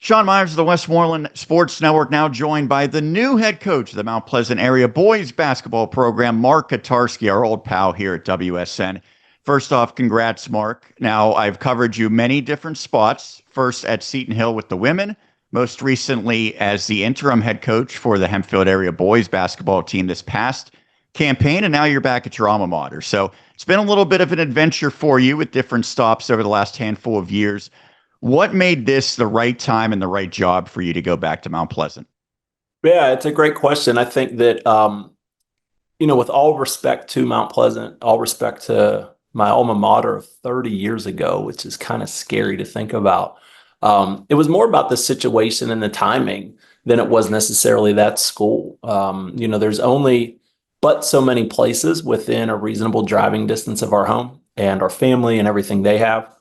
Sean Myers of the Westmoreland Sports Network, now joined by the new head coach of the Mount Pleasant area boys basketball program, Mark Katarski, our old pal here at WSN. First off, congrats, Mark. Now, I've covered you many different spots, first at Seton Hill with the women, most recently as the interim head coach for the Hempfield area boys basketball team this past campaign, and now you're back at your alma mater. So it's been a little bit of an adventure for you with different stops over the last handful of years. What made this the right time and the right job for you to go back to Mount Pleasant? Yeah, it's a great question. I think that, with all respect to Mount Pleasant, all respect to my alma mater of 30 years ago, which is kind of scary to think about, it was more about the situation and the timing than it was necessarily that school. There's only but so many places within a reasonable driving distance of our home and our family and everything they have,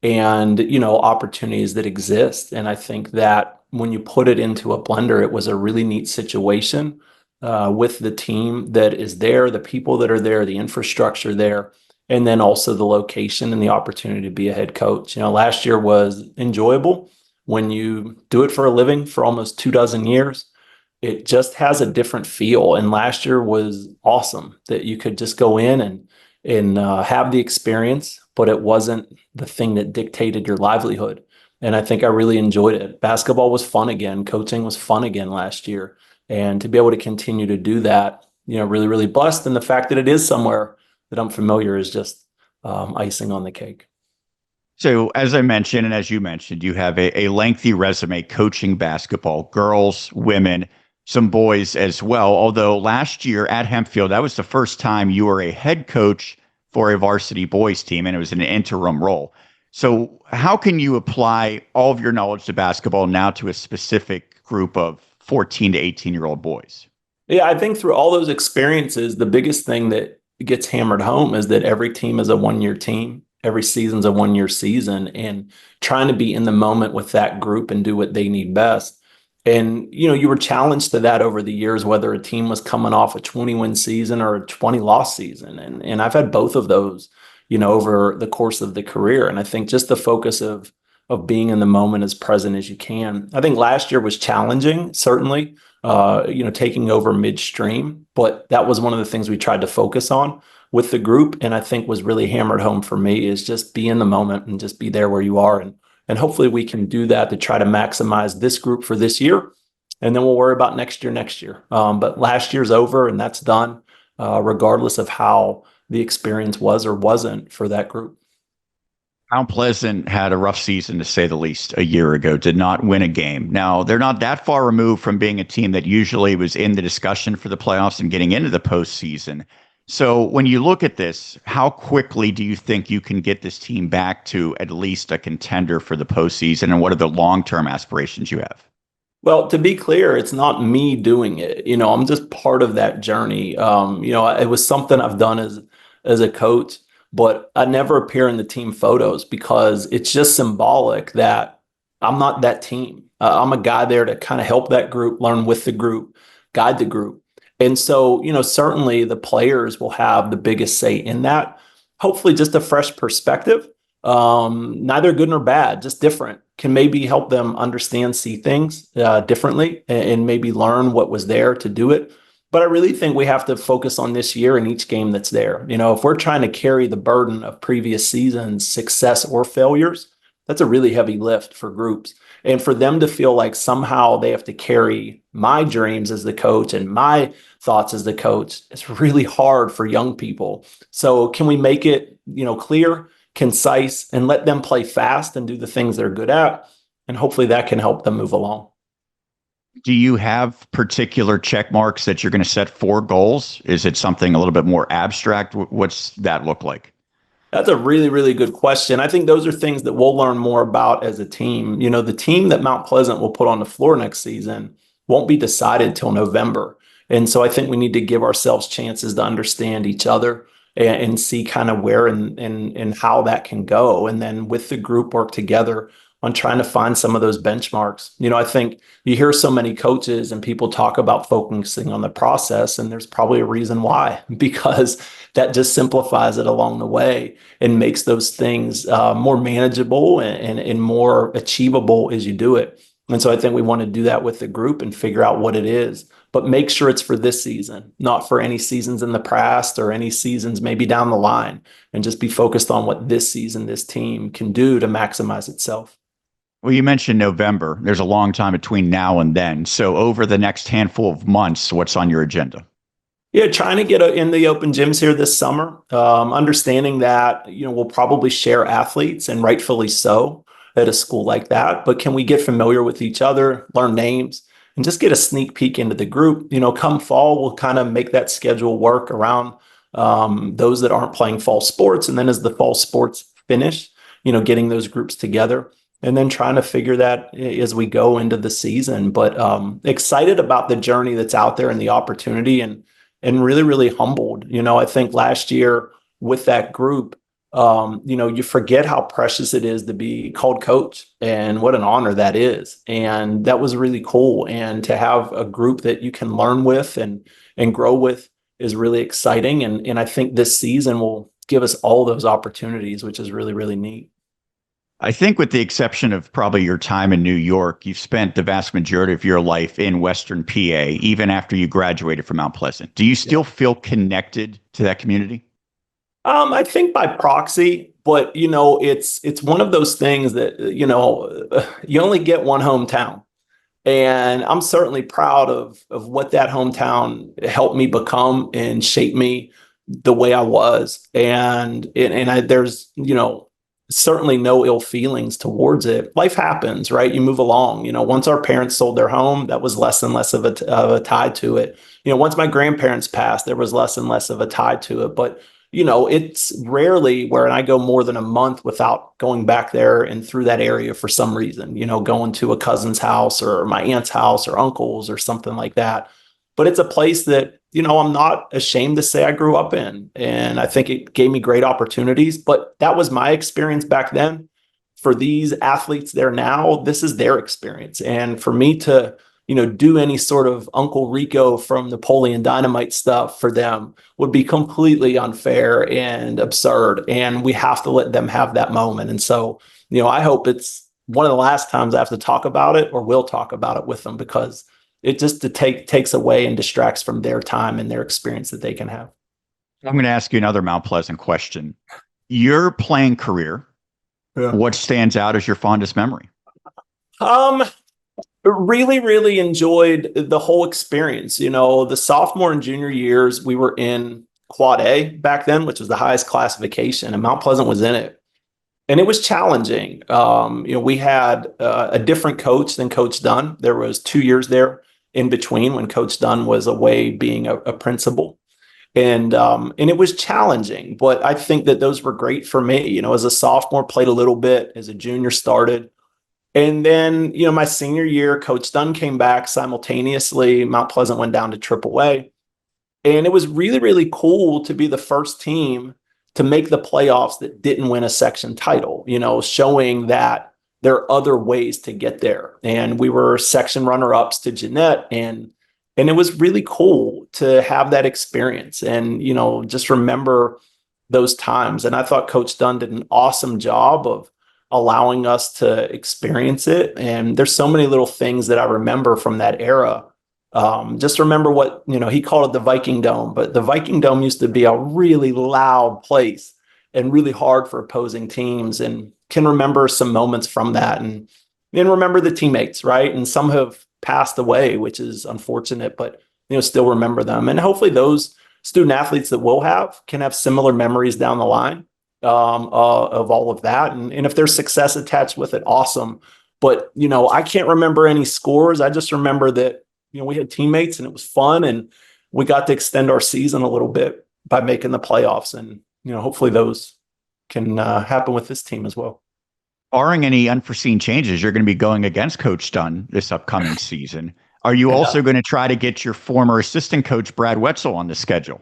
and opportunities that exist. And I think that when you put it into a blender, it was a really neat situation with the team that is there, the people that are there, the infrastructure there, and then also the location and the opportunity to be a head coach. Last year was enjoyable. When you do it for a living for almost 24 years, it just has a different feel. And last year was awesome that you could just go in and have the experience, but it wasn't the thing that dictated your livelihood. And I think I really enjoyed it. Basketball was fun again. Coaching was fun again last year. And to be able to continue to do that, really, really blessed. And the fact that it is somewhere that I'm familiar is just icing on the cake. So, as I mentioned, and as you mentioned, you have a lengthy resume coaching basketball, girls, women, some boys as well. Although last year at Hempfield, that was the first time you were a head coach for a varsity boys team, and it was an interim role. So how can you apply all of your knowledge to basketball now to a specific group of 14 to 18-year-old boys? Yeah, I think through all those experiences, the biggest thing that gets hammered home is that every team is a one-year team. Every season's a one-year season, and trying to be in the moment with that group and do what they need best. And, you were challenged to that over the years, whether a team was coming off a 20-win season or a 20-loss season. And I've had both of those, over the course of the career. And I think just the focus of being in the moment as present as you can. I think last year was challenging, certainly, taking over midstream. But that was one of the things we tried to focus on with the group. And I think was really hammered home for me is just be in the moment and just be there where you are. And hopefully we can do that to try to maximize this group for this year. And then we'll worry about next year. But last year's over and that's done, regardless of how the experience was or wasn't for that group. Mount Pleasant had a rough season, to say the least, a year ago, did not win a game. Now, they're not that far removed from being a team that usually was in the discussion for the playoffs and getting into the postseason. So when you look at this, how quickly do you think you can get this team back to at least a contender for the postseason? And what are the long-term aspirations you have? Well, to be clear, it's not me doing it. I'm just part of that journey. It was something I've done as a coach, but I never appear in the team photos because it's just symbolic that I'm not that team. I'm a guy there to kind of help that group, learn with the group, guide the group. And so, certainly the players will have the biggest say in that. Hopefully just a fresh perspective, neither good nor bad, just different, can maybe help them understand, see things differently and maybe learn what was there to do it. But I really think we have to focus on this year and each game that's there. If we're trying to carry the burden of previous seasons, success or failures, that's a really heavy lift for groups. And for them to feel like somehow they have to carry my dreams as the coach and my thoughts as the coach, it's really hard for young people. So can we make it, clear, concise, and let them play fast and do the things they're good at? And hopefully that can help them move along. Do you have particular check marks that you're going to set for goals? Is it something a little bit more abstract? What's that look like? That's a really, really good question. I think those are things that we'll learn more about as a team. The team that Mount Pleasant will put on the floor next season won't be decided till November. And so I think we need to give ourselves chances to understand each other and see kind of where and how that can go. And then with the group work together on trying to find some of those benchmarks. I think you hear so many coaches and people talk about focusing on the process, and there's probably a reason why, because that just simplifies it along the way and makes those things more manageable and more achievable as you do it. And so I think we want to do that with the group and figure out what it is, but make sure it's for this season, not for any seasons in the past or any seasons maybe down the line, and just be focused on what this season, this team can do to maximize itself. Well, you mentioned November. There's a long time between now and then. So over the next handful of months, what's on your agenda? Yeah, trying to get in the open gyms here this summer. Understanding that we'll probably share athletes, and rightfully so, at a school like that. But can we get familiar with each other, learn names, and just get a sneak peek into the group? Come fall, we'll kind of make that schedule work around those that aren't playing fall sports, and then as the fall sports finish, getting those groups together. And then trying to figure that as we go into the season. But excited about the journey that's out there and the opportunity, and really, really humbled. I think last year with that group, you forget how precious it is to be called coach and what an honor that is. And that was really cool. And to have a group that you can learn with and grow with is really exciting. And I think this season will give us all those opportunities, which is really, really neat. I think with the exception of probably your time in New York, you've spent the vast majority of your life in Western PA, even after you graduated from Mount Pleasant. Do you still feel connected to that community? I think by proxy, but it's one of those things that you only get one hometown, and I'm certainly proud of what that hometown helped me become and shape me the way I was, there's certainly no ill feelings towards it. Life happens, right? You move along. Once our parents sold their home, that was less and less of a tie to it. Once my grandparents passed, there was less and less of a tie to it. But it's rarely where I go more than a month without going back there and through that area for some reason, going to a cousin's house or my aunt's house or uncle's or something like that. But it's a place that, I'm not ashamed to say I grew up in. And I think it gave me great opportunities. But that was my experience back then. For these athletes there now, this is their experience. And for me to, do any sort of Uncle Rico from Napoleon Dynamite stuff for them would be completely unfair and absurd. And we have to let them have that moment. And so, I hope it's one of the last times I have to talk about it or will talk about it with them, because it just takes away and distracts from their time and their experience that they can have. I'm going to ask you another Mount Pleasant question. Your playing career, what stands out as your fondest memory? Really, really enjoyed the whole experience. The sophomore and junior years, we were in Quad A back then, which was the highest classification, and Mount Pleasant was in it. And it was challenging. We had a different coach than Coach Dunn. There was 2 years there in between when Coach Dunn was away being a principal. And it was challenging, but I think that those were great for me. As a sophomore, played a little bit, as a junior started. And then, my senior year, Coach Dunn came back simultaneously. Mount Pleasant went down to AAA. And it was really, really cool to be the first team to make the playoffs that didn't win a section title, showing that there are other ways to get there. And we were section runner-ups to Jeanette, and it was really cool to have that experience and, just remember those times. And I thought Coach Dunn did an awesome job of allowing us to experience it. And there's so many little things that I remember from that era. Just remember what, he called it the Viking Dome, but the Viking Dome used to be a really loud place and really hard for opposing teams, and can remember some moments from that, and then remember the teammates, right? And some have passed away, which is unfortunate, but, still remember them. And hopefully those student athletes that we'll have can have similar memories down the line of all of that. And if there's success attached with it, awesome. But, I can't remember any scores. I just remember that, we had teammates and it was fun, and we got to extend our season a little bit by making the playoffs. And, hopefully those can happen with this team as well. Barring any unforeseen changes, you're going to be going against Coach Dunn this upcoming season. Are you also going to try to get your former assistant coach, Brad Wetzel, on the schedule?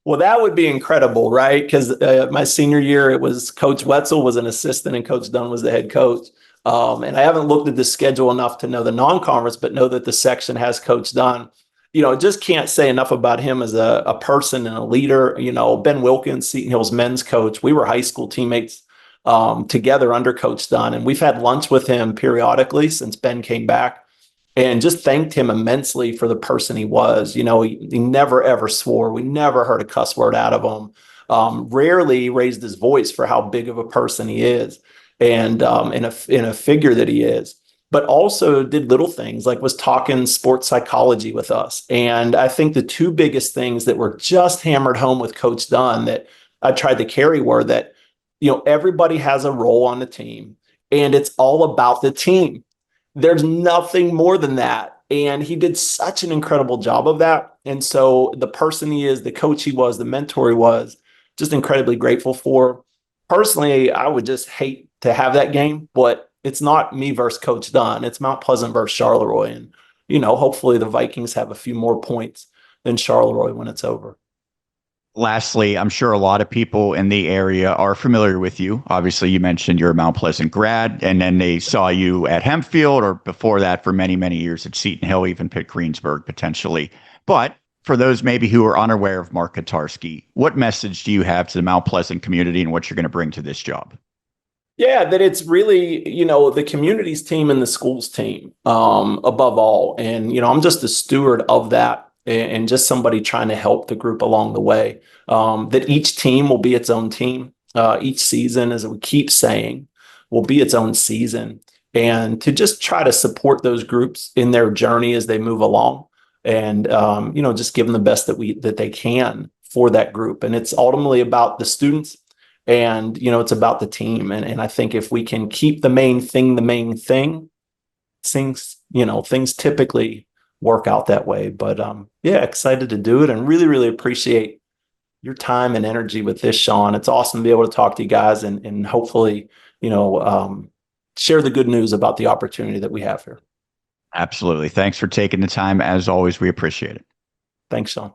Well, that would be incredible, right? Because my senior year, it was Coach Wetzel was an assistant and Coach Dunn was the head coach. And I haven't looked at the schedule enough to know the non-conference, but know that the section has Coach Dunn. Just can't say enough about him as a person and a leader. Ben Wilkins, Seton Hill's men's coach, we were high school teammates together under Coach Dunn. And we've had lunch with him periodically since Ben came back, and just thanked him immensely for the person he was. He never ever swore. We never heard a cuss word out of him. Rarely raised his voice for how big of a person he is, and in a figure that he is. But also did little things like was talking sports psychology with us. And I think the two biggest things that were just hammered home with Coach Dunn that I tried to carry were that, everybody has a role on the team, and it's all about the team. There's nothing more than that. And he did such an incredible job of that. And so the person he is, the coach he was, the mentor he was, just incredibly grateful for. Personally, I would just hate to have that game, but it's not me versus Coach Dunn. It's Mount Pleasant versus Charleroi. And, hopefully the Vikings have a few more points than Charleroi when it's over. Lastly, I'm sure a lot of people in the area are familiar with you. Obviously, you mentioned you're a Mount Pleasant grad, and then they saw you at Hempfield, or before that for many, many years at Seton Hill, even Pitt Greensburg potentially. But for those maybe who are unaware of Mark Katarski, what message do you have to the Mount Pleasant community and what you're going to bring to this job? Yeah, that it's really, the community's team and the school's team, above all. And, I'm just a steward of that, and just somebody trying to help the group along the way. That each team will be its own team. Each season, as we keep saying, will be its own season. And to just try to support those groups in their journey as they move along, and, just give them the best that they can for that group. And it's ultimately about the students. And, it's about the team. And I think if we can keep the main thing, things typically work out that way. But yeah, excited to do it, and really, really appreciate your time and energy with this, Sean. It's awesome to be able to talk to you guys, and hopefully, share the good news about the opportunity that we have here. Absolutely. Thanks for taking the time. As always, we appreciate it. Thanks, Sean.